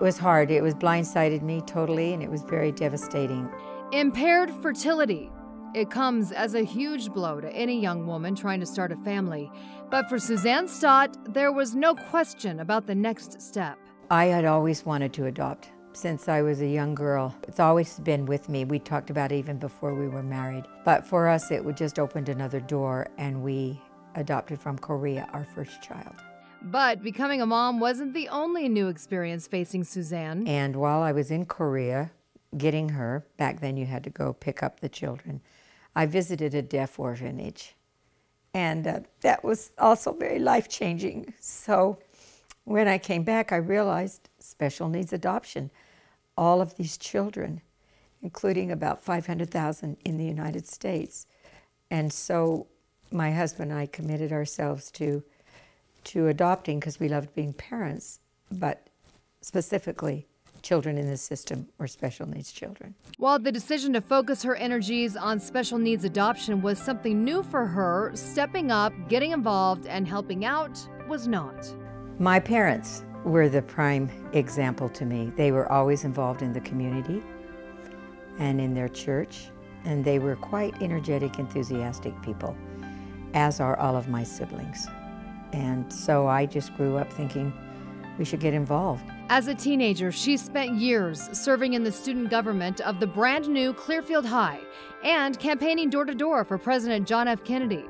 It was hard. It was blindsided me totally, and it was very devastating. Impaired fertility. It comes as a huge blow to any young woman trying to start a family. But for Suzanne Stott, there was no question about the next step. I had always wanted to adopt since I was a young girl. It's always been with me. We talked about it even before we were married. But for us, it just opened another door, and we adopted from Korea our first child. But becoming a mom wasn't the only new experience facing Suzanne. And while I was in Korea getting her, back then you had to go pick up the children, I visited a deaf orphanage. And that was also very life-changing. So when I came back, I realized special needs adoption. All of these children, including about 500,000 in the United States. And so my husband and I committed ourselves to adopting because we loved being parents, but specifically children in the system or special needs children. While the decision to focus her energies on special needs adoption was something new for her, stepping up, getting involved, and helping out was not. My parents were the prime example to me. They were always involved in the community and in their church, and they were quite energetic, enthusiastic people, as are all of my siblings. And so I just grew up thinking we should get involved. As a teenager, she spent years serving in the student government of the brand new Clearfield High and campaigning door to door for President John F. Kennedy.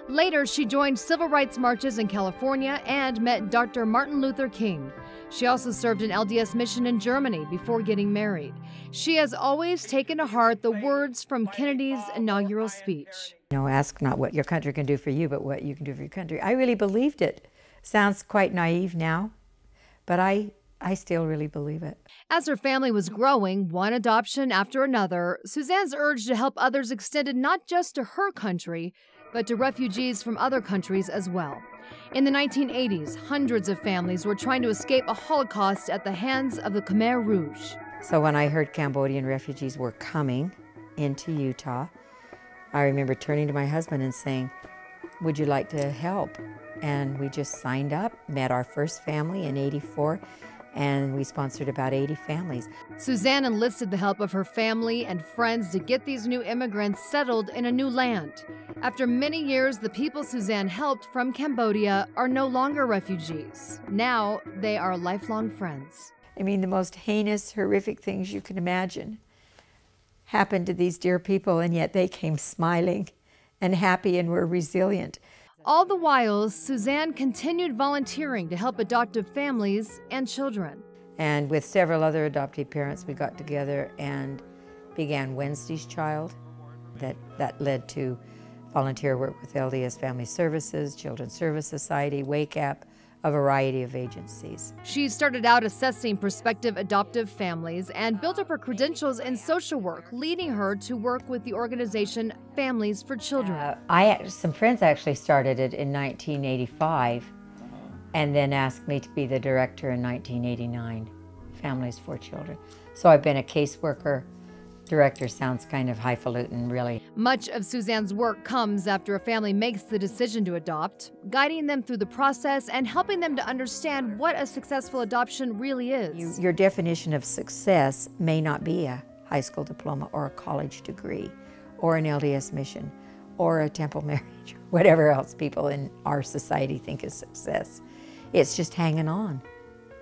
Later, she joined civil rights marches in California and met Dr. Martin Luther King. She also served an LDS mission in Germany before getting married. She has always taken to heart the words from Kennedy's inaugural speech. You know, ask not what your country can do for you, but what you can do for your country. I really believed it. Sounds quite naive now, but I still really believe it. As her family was growing, one adoption after another, Suzanne's urge to help others extended not just to her country, but to refugees from other countries as well. In the 1980s, hundreds of families were trying to escape a Holocaust at the hands of the Khmer Rouge. So when I heard Cambodian refugees were coming into Utah, I remember turning to my husband and saying, would you like to help? And we just signed up, met our first family in '84, and we sponsored about 80 families. Suzanne enlisted the help of her family and friends to get these new immigrants settled in a new land. After many years, the people Suzanne helped from Cambodia are no longer refugees. Now they are lifelong friends. I mean, the most heinous, horrific things you can imagine happened to these dear people, and yet they came smiling and happy and were resilient. All the while, Suzanne continued volunteering to help adoptive families and children. And with several other adoptive parents, we got together and began Wednesday's Child. That led to volunteer work with LDS Family Services, Children's Service Society, Wake Up, a variety of agencies. She started out assessing prospective adoptive families and built up her credentials in social work, leading her to work with the organization Families for Children. Some friends actually started it in 1985 and then asked me to be the director in 1989, Families for Children. So I've been a caseworker. Director sounds kind of highfalutin, really. Much of Suzanne's work comes after a family makes the decision to adopt, guiding them through the process and helping them to understand what a successful adoption really is. Your definition of success may not be a high school diploma or a college degree or an LDS mission or a temple marriage or whatever else people in our society think is success. It's just hanging on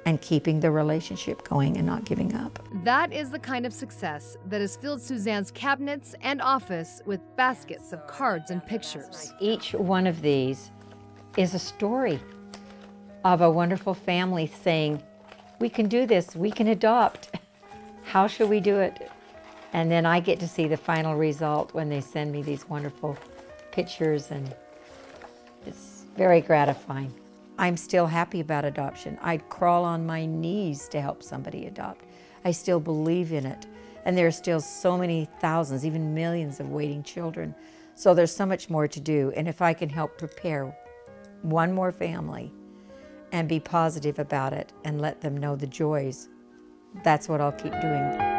and keeping the relationship going and not giving up. That is the kind of success that has filled Suzanne's cabinets and office with baskets of cards and pictures. Each one of these is a story of a wonderful family saying, we can do this, we can adopt. How shall we do it? And then I get to see the final result when they send me these wonderful pictures, and it's very gratifying. I'm still happy about adoption. I'd crawl on my knees to help somebody adopt. I still believe in it. And there are still so many thousands, even millions of waiting children. So there's so much more to do. And if I can help prepare one more family and be positive about it and let them know the joys, that's what I'll keep doing.